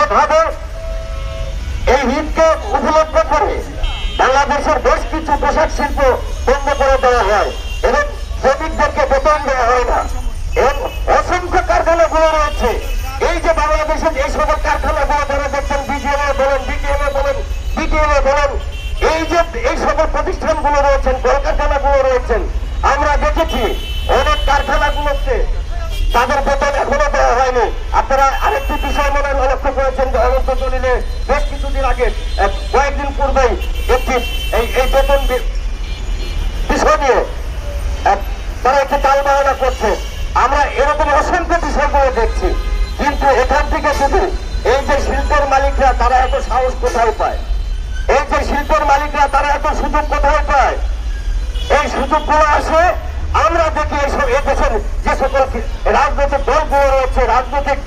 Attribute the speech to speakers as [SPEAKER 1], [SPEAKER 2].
[SPEAKER 1] বিশেষভাবে এই ঈদকে উপলক্ষ করে বাংলাদেশের বেশ কিছু পোশাক শিল্প বন্ধ করে দেওয়া হয় এবং শ্রমিকদেরকে বেতন দেওয়া হয় না এবং অসংখ্য কারখানাগুলো রয়েছে। এই যে বাংলাদেশের এই সকল কারখানাগুলো যারা দেখছেন, বিজিএমএ বলেন, বিটিএমএ বলেন, বিটিএমএ বলেন, এই যে এই সকল প্রতিষ্ঠানগুলো রয়েছেন, কলকারখানাগুলো রয়েছেন, আমরা দেখেছি অনেক কারখানাগুলোতে তাদের বেতন এখনো দেওয়া হয়নি। আপনারা আরেকটি বিষয় মনে লক্ষ্য করেছেন যে অনন্ত দলিলে বেশ কিছুদিন আগে কয়েকদিন পূর্বেই একটি এই বেতন বিষয় নিয়ে তারা একটি টালবাহানা করছে। আমরা এরকম অসংখ্য বিষয়গুলো দেখছি, কিন্তু এখান থেকে শুধু এই যে শিল্পের মালিকরা তারা এত সাহস কোথায় পায়, এই যে শিল্পের মালিকরা তারা এত সুযোগ কোথায় পায়, এই সুযোগগুলো আসে আমরা দেখি এইসব এদেশের যে সকল রাজনৈতিক দলগুলো রয়েছে, রাজনৈতিক